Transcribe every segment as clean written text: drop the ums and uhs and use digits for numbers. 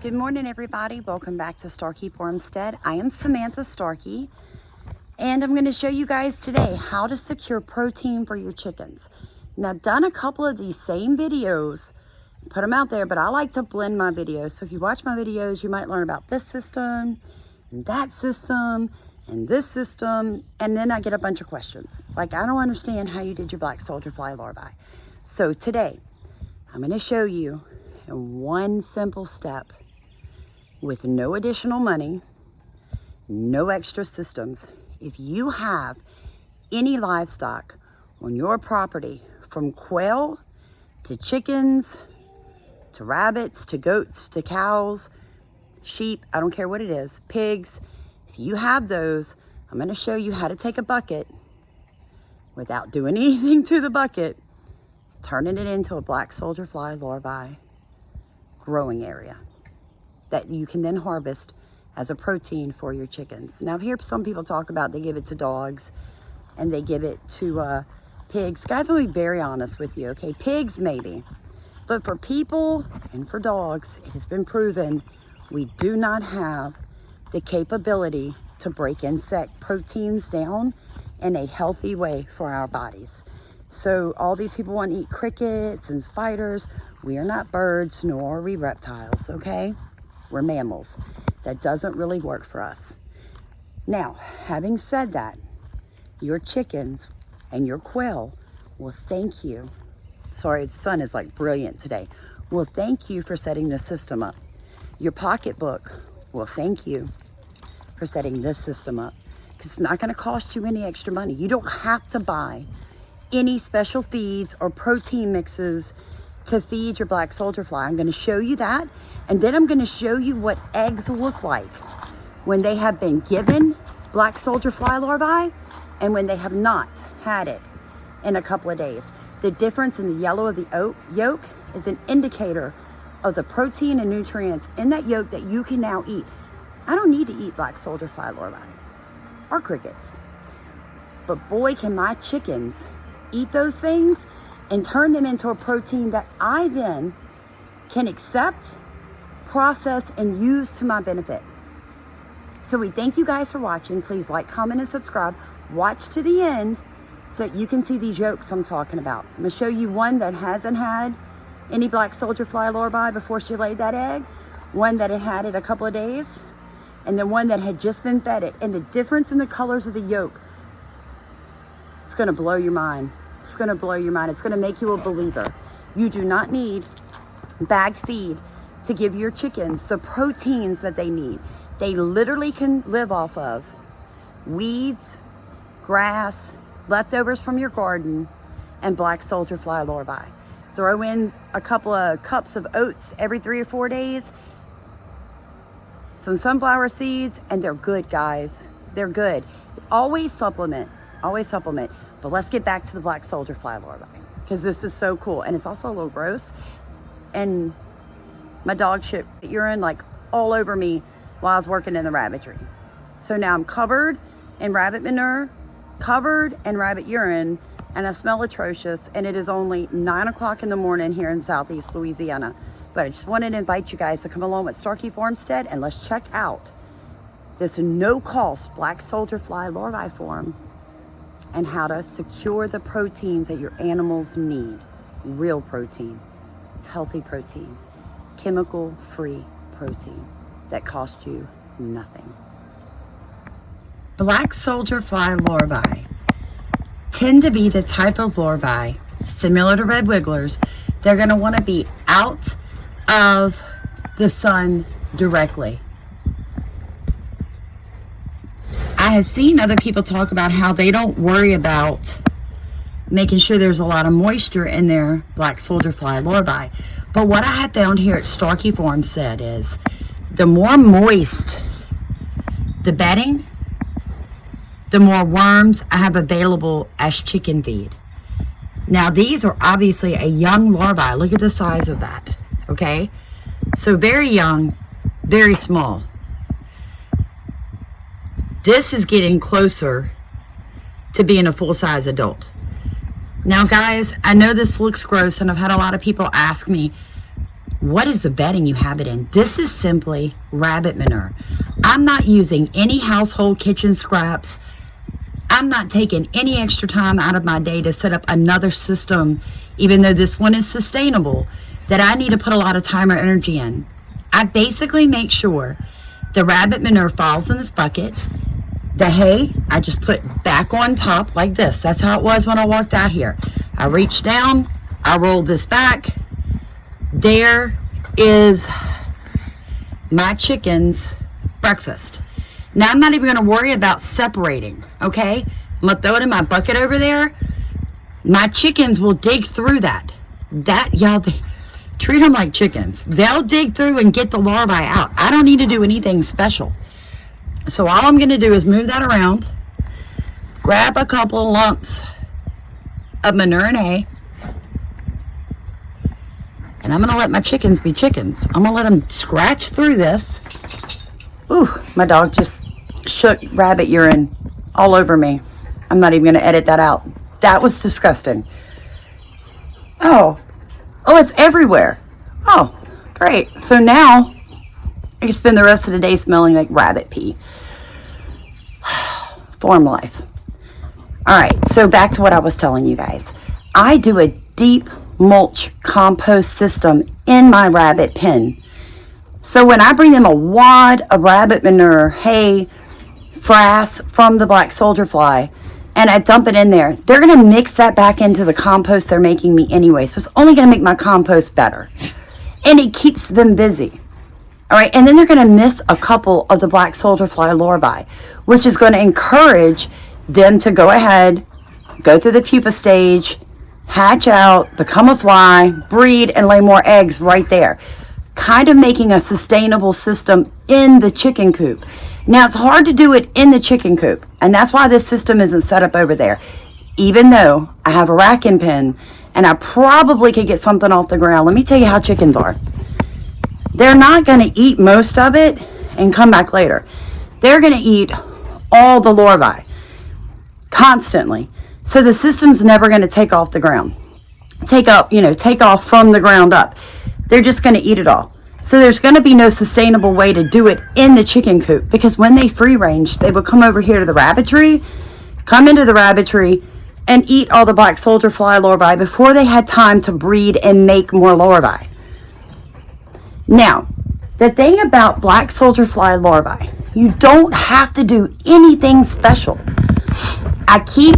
Good morning, everybody. Welcome back to Starkey Farmstead. I am Samantha Starkey, and I'm going to show you guys today how to secure protein for your chickens. Now, I've done a couple of these same videos, put them out there, but I like to blend my videos. So if you watch my videos, you might learn about this system, and that system, and this system, and then I get a bunch of questions. Like, I don't understand how you did your black soldier fly larvae. So today, I'm going to show you in one simple step, with no additional money, no extra systems. If you have any livestock on your property, from quail to chickens to rabbits to goats to cows, sheep, I don't care what it is, pigs, if you have those, I'm going to show you how to take a bucket without doing anything to the bucket, turning it into a black soldier fly larvae growing area that you can then harvest as a protein for your chickens. Now, I've heard some people talk about they give it to dogs and they give it to pigs. Guys, I'm gonna be very honest with you, okay? Pigs maybe, but for people and for dogs, it has been proven we do not have the capability to break insect proteins down in a healthy way for our bodies. So all these people want to eat crickets and spiders. We are not birds, nor are we reptiles, okay? We're mammals. That doesn't really work for us. Now, having said that, your chickens and your quail will thank you. Sorry, the sun is like brilliant today. Will thank you for setting this system up. Your pocketbook will thank you for setting this system up, because it's not going to cost you any extra money. You don't have to buy any special feeds or protein mixes to feed your black soldier fly. I'm going to show you that, and then I'm going to show you what eggs look like when they have been given black soldier fly larvae and when they have not had it in a couple of days. The difference in the yellow of the yolk is an indicator of the protein and nutrients in that yolk that you can now eat. I don't need to eat black soldier fly larvae or crickets, but boy, can my chickens eat those things and turn them into a protein that I then can accept, process, and use to my benefit. So we thank you guys for watching. Please like, comment, and subscribe. Watch to the end so that you can see these yolks I'm talking about. I'm gonna show you one that hasn't had any black soldier fly larvae before she laid that egg, one that had it a couple of days, and then one that had just been fed it. And the difference in the colors of the yolk, it's gonna blow your mind. It's gonna blow your mind. It's gonna make you a believer. You do not need bagged feed to give your chickens the proteins that they need. They literally can live off of weeds, grass, leftovers from your garden, and black soldier fly larvae. Throw in a couple of cups of oats every 3 or 4 days, some sunflower seeds, and they're good, guys. They're good. Always supplement, always supplement. But let's get back to the black soldier fly larvae, because this is so cool. And it's also a little gross. And my dog shit urine like all over me while I was working in the rabbitry. So now I'm covered in rabbit manure, covered in rabbit urine, and I smell atrocious. And it is only 9 o'clock in the morning here in Southeast Louisiana. But I just wanted to invite you guys to come along with Starkey Farmstead, and let's check out this no-cost black soldier fly larvae farm and how to secure the proteins that your animals need. Real protein, healthy protein, chemical-free protein that costs you nothing. Black soldier fly larvae tend to be the type of larvae, similar to red wigglers, they're gonna wanna be out of the sun directly. I have seen other people talk about how they don't worry about making sure there's a lot of moisture in their black soldier fly larvae. But what I have found here at Starkey Farmstead is the more moist the bedding, the more worms I have available as chicken feed. Now, these are obviously a young larvae. Look at the size of that, okay? So very young, very small. This is getting closer to being a full-size adult. Now, guys, I know this looks gross, and I've had a lot of people ask me, what is the bedding you have it in? This is simply rabbit manure. I'm not using any household kitchen scraps. I'm not taking any extra time out of my day to set up another system, even though this one is sustainable, that I need to put a lot of time or energy in. I basically make sure the rabbit manure falls in this bucket. The hay, I just put back on top like this. That's how it was when I walked out here. I reached down, I rolled this back. There is my chicken's breakfast. Now I'm not even going to worry about separating, okay? I'm going to throw it in my bucket over there. My chickens will dig through that. Y'all, treat them like chickens. They'll dig through and get the larvae out. I don't need to do anything special. So all I'm going to do is move that around, grab a couple of lumps of manure and hay, and I'm going to let my chickens be chickens. I'm going to let them scratch through this. Ooh, my dog just shook rabbit urine all over me. I'm not even going to edit that out. That was disgusting. Oh, it's everywhere. Oh, great. So now I can spend the rest of the day smelling like rabbit pee. Farm life. All right, so back to what I was telling you guys. I do a deep mulch compost system in my rabbit pen. So when I bring them a wad of rabbit manure, hay, frass from the black soldier fly, and I dump it in there, they're going to mix that back into the compost they're making me anyway. So it's only going to make my compost better. And it keeps them busy. All right, and then they're going to miss a couple of the black soldier fly larvae, which is going to encourage them to go ahead, go through the pupa stage, hatch out, become a fly, breed, and lay more eggs right there. Kind of making a sustainable system in the chicken coop. Now, it's hard to do it in the chicken coop, and that's why this system isn't set up over there. Even though I have a racking pen, and I probably could get something off the ground. Let me tell you how chickens are. They're not going to eat most of it and come back later. They're going to eat all the larvae constantly. So the system's never going to take off the ground. Take off from the ground up. They're just going to eat it all. So there's going to be no sustainable way to do it in the chicken coop, because when they free range, they will come over here to the rabbitry, come into the rabbitry, and eat all the black soldier fly larvae before they had time to breed and make more larvae. Now, the thing about black soldier fly larvae, you don't have to do anything special. I keep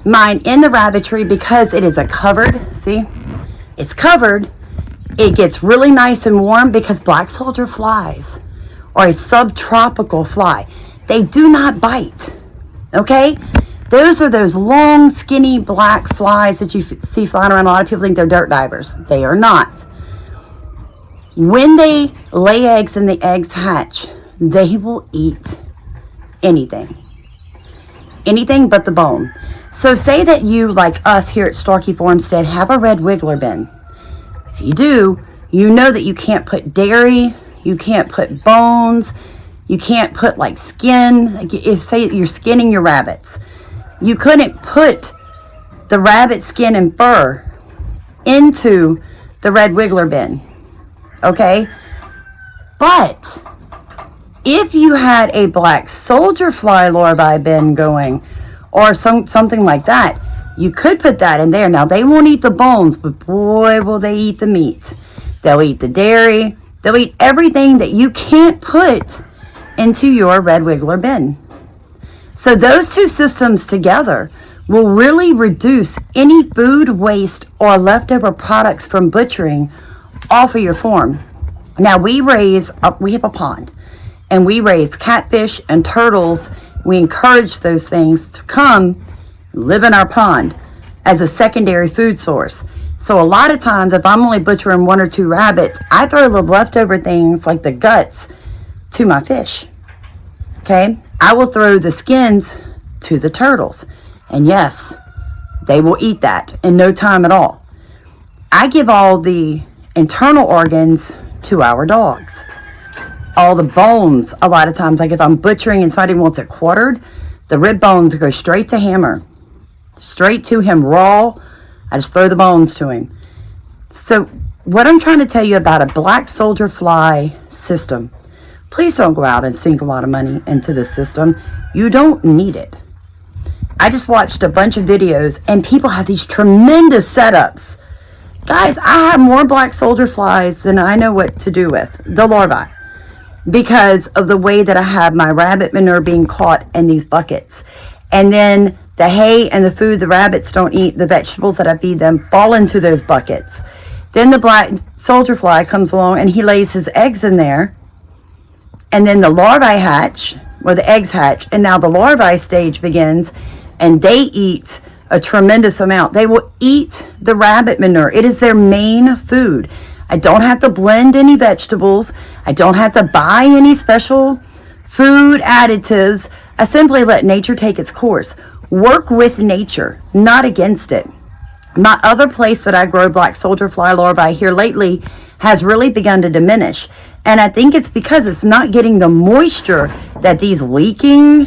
mine in the rabbitry because it is a covered, see, it's covered. It gets really nice and warm because black soldier flies are a subtropical fly. They do not bite, okay? Those are those long, skinny black flies that you see flying around. A lot of people think they're dirt divers. They are not. When they lay eggs and the eggs hatch, they will eat anything. Anything but the bone. So say that you, like us here at Starkey Farmstead, have a red wiggler bin. If you do, you know that you can't put dairy, you can't put bones, you can't put like skin. If say you're skinning your rabbits, you couldn't put the rabbit skin and fur into the red wiggler bin, okay? But if you had a black soldier fly larvae bin going, or something like that, you could put that in there. Now, they won't eat the bones, but boy, will they eat the meat. They'll eat the dairy. They'll eat everything that you can't put into your red wiggler bin. So those two systems together will really reduce any food waste or leftover products from butchering off of your farm. Now, we have a pond, and we raise catfish and turtles. We encourage those things to come live in our pond as a secondary food source. So a lot of times, if I'm only butchering 1 or 2 rabbits, I throw the leftover things like the guts to my fish. Okay? I will throw the skins to the turtles. And yes, they will eat that in no time at all. I give all the internal organs to our dogs. All the bones, a lot of times, like if I'm butchering and somebody wants it quartered, the rib bones go straight to Hammer. Straight to him raw. I just throw the bones to him. So what I'm trying to tell you about a black soldier fly system, please don't go out and sink a lot of money into this system. You don't need it. I just watched a bunch of videos and people have these tremendous setups. Guys, I have more black soldier flies than I know what to do with, the larvae, because of the way that I have my rabbit manure being caught in these buckets. And then the hay and the food the rabbits don't eat, the vegetables that I feed them, fall into those buckets. Then the black soldier fly comes along and he lays his eggs in there. And then the larvae hatch, or the eggs hatch, and now the larvae stage begins, and they eat a tremendous amount. They will eat the rabbit manure. It is their main food. I don't have to blend any vegetables. I don't have to buy any special food additives. I simply let nature take its course. Work with nature, not against it. My other place that I grow black soldier fly larvae here lately has really begun to diminish. And I think it's because it's not getting the moisture that these leaking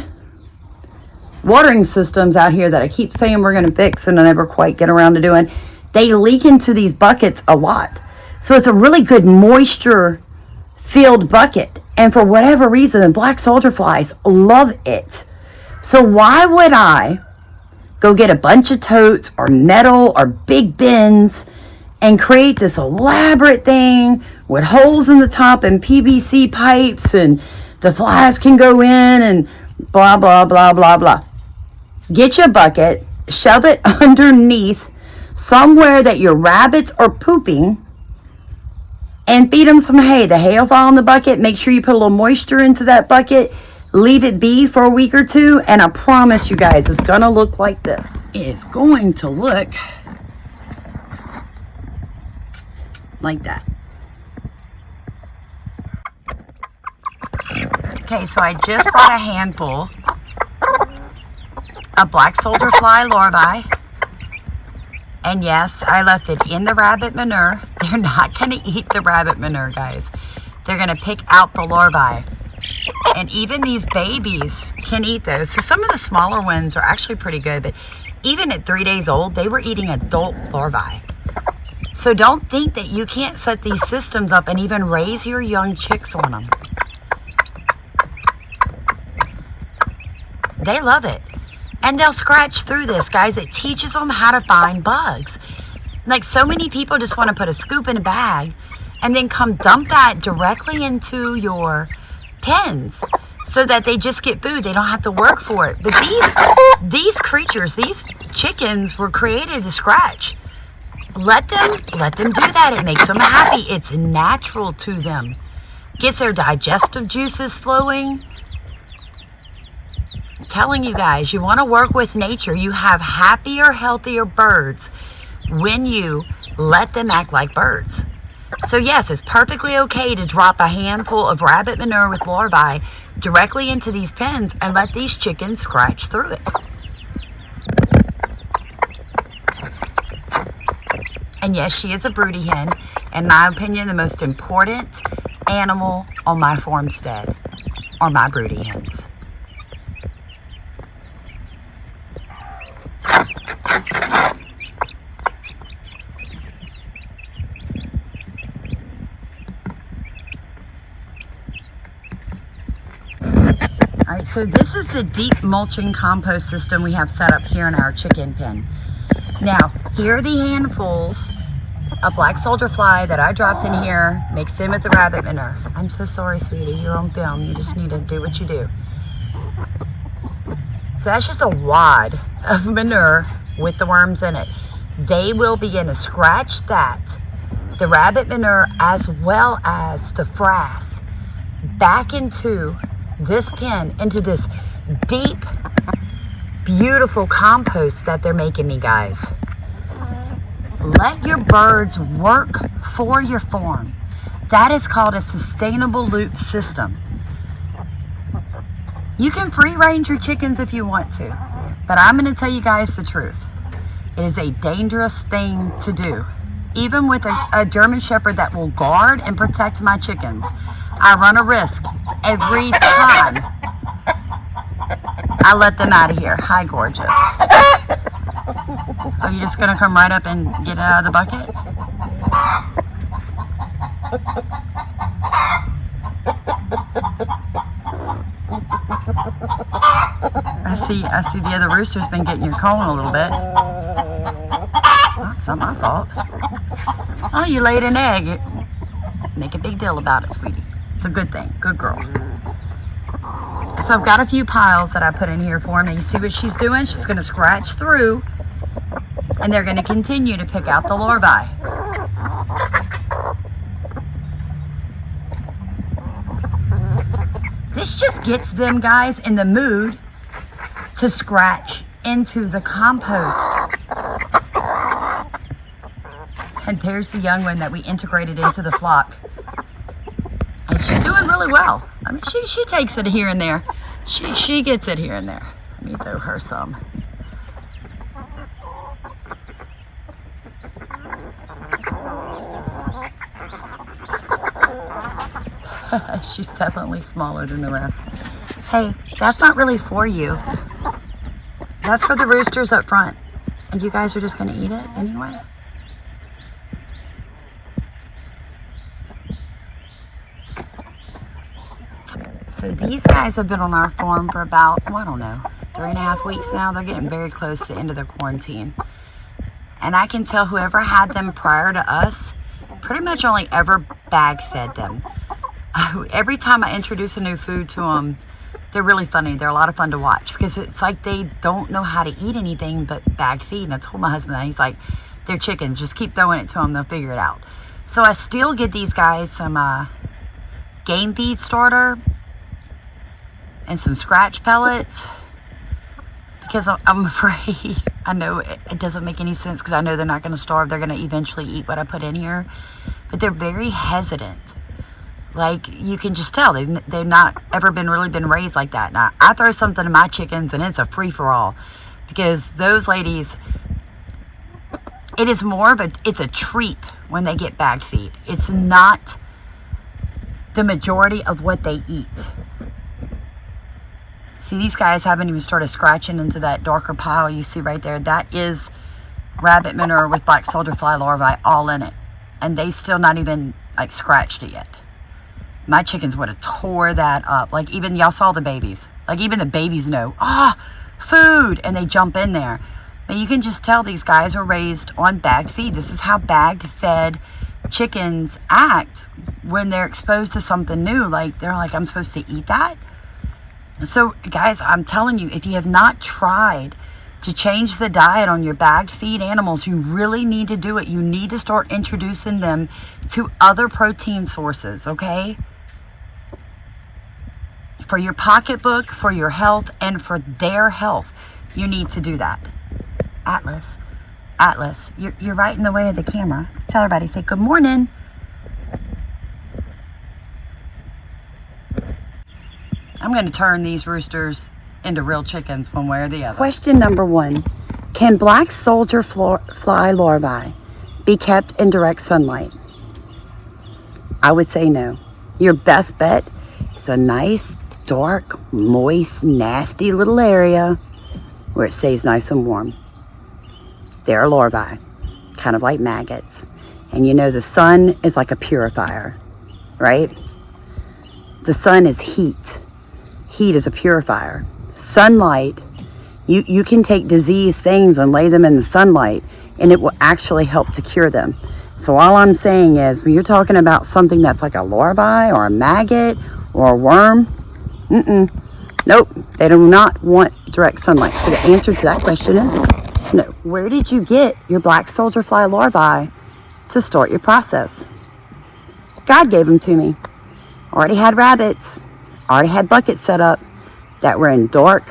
watering systems out here that I keep saying we're going to fix and I never quite get around to doing, they leak into these buckets a lot. So it's a really good moisture filled bucket. And for whatever reason, the black soldier flies love it. So why would I go get a bunch of totes or metal or big bins and create this elaborate thing with holes in the top and PVC pipes and the flies can go in and blah, blah, blah, blah, blah. Get your bucket, shove it underneath somewhere that your rabbits are pooping, and feed them some hay. The hay will fall in the bucket. Make sure you put a little moisture into that bucket. Leave it be for a week or two, and I promise you guys, it's going to look like this. It's going to look like that. Okay, so I just bought a handful of black soldier fly larvae. And yes, I left it in the rabbit manure. They're not going to eat the rabbit manure, guys. They're going to pick out the larvae. And even these babies can eat those. So some of the smaller ones are actually pretty good. But even at 3 days old, they were eating adult larvae. So don't think that you can't set these systems up and even raise your young chicks on them. They love it. And they'll scratch through this, guys. It teaches them how to find bugs. Like, so many people just want to put a scoop in a bag and then come dump that directly into your pens so that they just get food. They don't have to work for it. But these creatures, these chickens were created to scratch. Let them do that. It makes them happy. It's natural to them. Gets their digestive juices flowing. I'm telling you guys, you want to work with nature. You have happier, healthier birds when you let them act like birds. So yes, it's perfectly okay to drop a handful of rabbit manure with larvae directly into these pens and let these chickens scratch through it. And yes, she is a broody hen. In my opinion, the most important animal on my farmstead are my broody hens. Alright, so this is the deep mulching compost system we have set up here in our chicken pen. Now, here are the handfuls of black soldier fly that I dropped in here, mixed in with the rabbit manure. I'm so sorry, sweetie, you're on film. You just need to do what you do. So that's just a wad of manure with the worms in it. They will begin to scratch that, the rabbit manure as well as the frass, back into this pen, into this deep, beautiful compost that they're making me, guys. Let your birds work for your farm. That is called a sustainable loop system. You can free range your chickens if you want to, but I'm going to tell you guys the truth. It is a dangerous thing to do. Even with a German Shepherd that will guard and protect my chickens, I run a risk every time I let them out of here. Hi, gorgeous. Are you just going to come right up and get it out of the bucket? I see the other rooster's been getting your cone a little bit. Oh, it's not my fault. Oh, you laid an egg. Make a big deal about it, sweetie. It's a good thing. Good girl. So I've got a few piles that I put in here for him. And you see what she's doing? She's going to scratch through, and they're going to continue to pick out the larvae. This just gets them, guys, in the mood to scratch into the compost. And there's the young one that we integrated into the flock. And she's doing really well. I mean, she takes it here and there. She gets it here and there. Let me throw her some. She's definitely smaller than the rest. Hey, that's not really for you. That's for the roosters up front. And you guys are just going to eat it anyway? So these guys have been on our farm for about, well, I don't know, 3.5 weeks now. They're getting very close to the end of their quarantine. And I can tell whoever had them prior to us pretty much only ever bag fed them. Every time I introduce a new food to them, they're really funny. They're a lot of fun to watch because it's like they don't know how to eat anything but bag feed. And I told my husband that. He's like, they're chickens. Just keep throwing it to them. They'll figure it out. So I still give these guys some game feed starter and some scratch pellets because I'm afraid. I know it doesn't make any sense because I know they're not going to starve. They're going to eventually eat what I put in here. But they're very hesitant. Like, you can just tell they've not ever really been raised like that. Now, I throw something to my chickens and it's a free-for-all because those ladies, it is more, but it's a treat when they get bag feed. It's not the majority of what they eat. See, these guys haven't even started scratching into that darker pile you see right there. That is rabbit manure with black soldier fly larvae all in it. And they still not even, like, scratched it yet. My chickens would have tore that up. Like, even, y'all saw the babies. Like, even the babies know, food, and they jump in there. But you can just tell these guys are raised on bagged feed. This is how bagged fed chickens act when they're exposed to something new. Like, they're like, I'm supposed to eat that? So, guys, I'm telling you, if you have not tried to change the diet on your bagged feed animals, you really need to do it. You need to start introducing them to other protein sources, okay? For your pocketbook, for your health, and for their health, you need to do that. Atlas, you're right in the way of the camera. Tell everybody, say good morning. I'm going to turn these roosters into real chickens one way or the other. Question number 1. Can black soldier fly larvae be kept in direct sunlight? I would say no. Your best bet is a nice, dark, moist, nasty little area where it stays nice and warm. They're larvae, kind of like maggots. And you know the sun is like a purifier, right? The sun is heat. Heat is a purifier. Sunlight, you can take diseased things and lay them in the sunlight and it will actually help to cure them. So all I'm saying is when you're talking about something that's like a larvae or a maggot or a worm, nope, they do not want direct sunlight. So the answer to that question is no. Where did you get your black soldier fly larvae to start your process? God gave them to me. Already had rabbits, already had buckets set up that were in dark,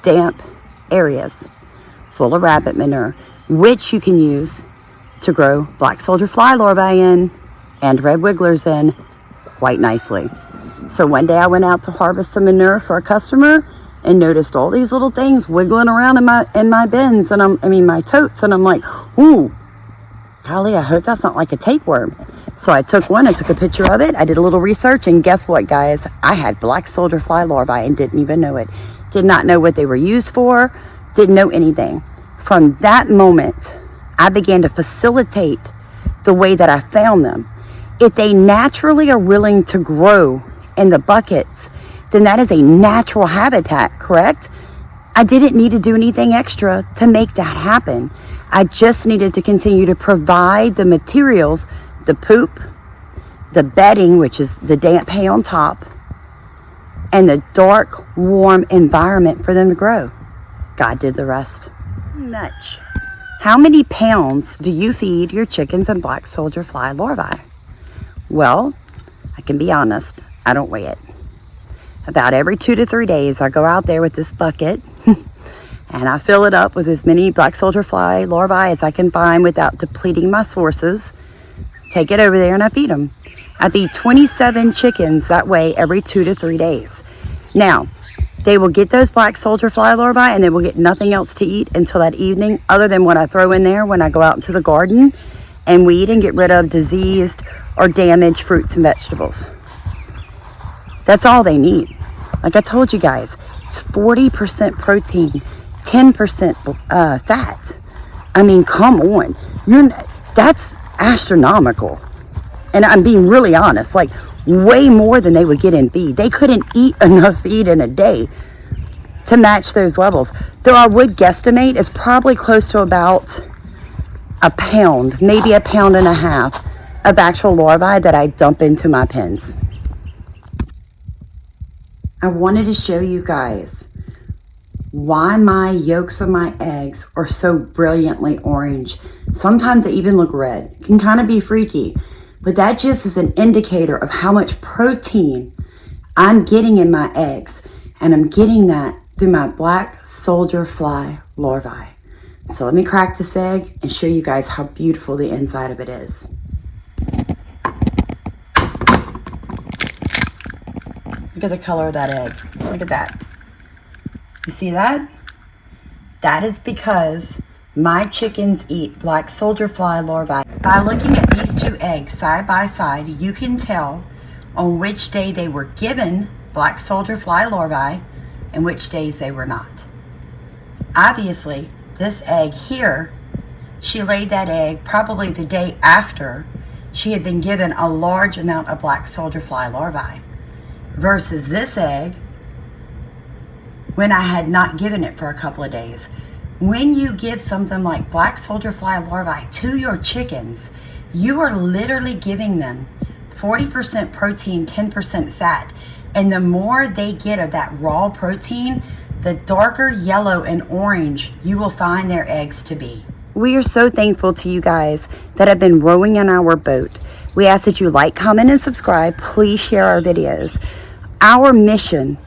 damp areas full of rabbit manure, which you can use to grow black soldier fly larvae in and red wigglers in quite nicely. So one day I went out to harvest some manure for a customer and noticed all these little things wiggling around in my bins and my totes, and I'm like, ooh, golly, I hope that's not like a tapeworm. So I took one, I took a picture of it, I did a little research, and guess what, guys? I had black soldier fly larvae and didn't even know it. Did not know what they were used for, didn't know anything. From that moment, I began to facilitate the way that I found them. If they naturally are willing to grow in the buckets, then that is a natural habitat, correct? I didn't need to do anything extra to make that happen. I just needed to continue to provide the materials, the poop, the bedding, which is the damp hay on top, and the dark, warm environment for them to grow. God did the rest. Much. How many pounds do you feed your chickens and black soldier fly larvae? Well, I can be honest, I don't weigh it. About every 2 to 3 days, I go out there with this bucket and I fill it up with as many black soldier fly larvae as I can find without depleting my sources. Take it over there and I feed them. I feed 27 chickens that way every 2 to 3 days. Now, they will get those black soldier fly larvae and they will get nothing else to eat until that evening, other than what I throw in there when I go out into the garden and weed and get rid of diseased or damaged fruits and vegetables. That's all they need. Like I told you guys, it's 40% protein, 10% fat. I mean, come on. That's astronomical. And I'm being really honest, like way more than they would get in feed. They couldn't eat enough feed in a day to match those levels. Though I would guesstimate it's probably close to about a pound, maybe a pound and a half of actual larvae that I dump into my pens. I wanted to show you guys why my yolks of my eggs are so brilliantly orange. Sometimes they even look red. It can kind of be freaky. But that just is an indicator of how much protein I'm getting in my eggs. And I'm getting that through my black soldier fly larvae. So let me crack this egg and show you guys how beautiful the inside of it is. Look at the color of that egg. Look at that. You see that? That is because my chickens eat black soldier fly larvae. By looking at these two eggs side by side, you can tell on which day they were given black soldier fly larvae and which days they were not. Obviously, this egg here, she laid that egg probably the day after she had been given a large amount of black soldier fly larvae, versus this egg when I had not given it for a couple of days. When you give something like black soldier fly larvae to your chickens, you are literally giving them 40% protein, 10% fat. And the more they get of that raw protein, the darker yellow and orange you will find their eggs to be. We are so thankful to you guys that have been rowing in our boat. We ask that you like, comment, and subscribe. Please share our videos. Our mission,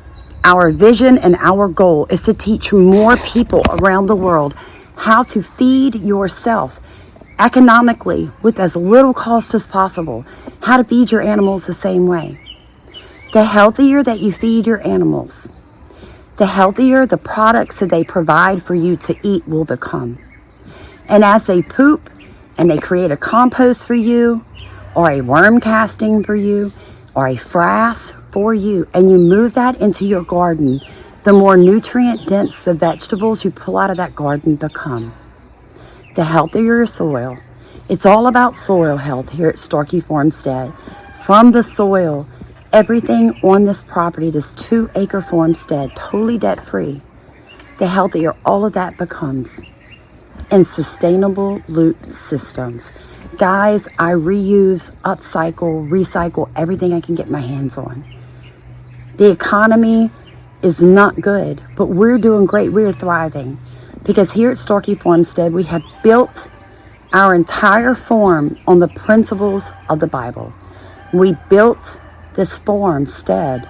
our vision, and our goal is to teach more people around the world how to feed yourself economically with as little cost as possible, how to feed your animals the same way. The healthier that you feed your animals, the healthier the products that they provide for you to eat will become. And as they poop and they create a compost for you, or a worm casting for you, or a frass for you, and you move that into your garden, the more nutrient dense the vegetables you pull out of that garden become. The healthier your soil. It's all about soil health here at Starkey Farmstead. From the soil, everything on this property, this 2-acre farmstead, totally debt free, the healthier all of that becomes. And sustainable loop systems. Guys, I reuse, upcycle, recycle everything I can get my hands on. The economy is not good, but we're doing great. We're thriving. Because here at Starkey Farmstead, we have built our entire farm on the principles of the Bible. We built this farmstead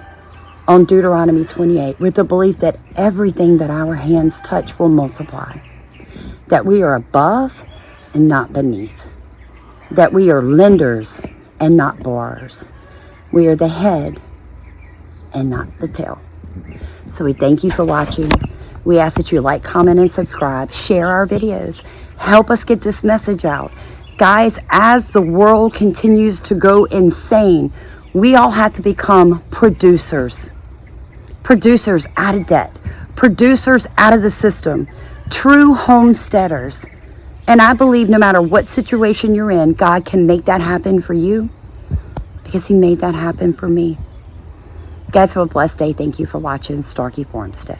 on Deuteronomy 28 with the belief that everything that our hands touch will multiply. That we are above and not beneath. That we are lenders and not borrowers. We are the head and not the tail. So we thank you for watching. We ask that you like, comment, and subscribe. Share our videos. Help us get this message out. Guys, as the world continues to go insane, we all have to become producers. Producers out of debt. Producers out of the system. True homesteaders. And I believe no matter what situation you're in, God can make that happen for you. because he made that happen for me. You guys have a blessed day. Thank you for watching Starkey Farmstead.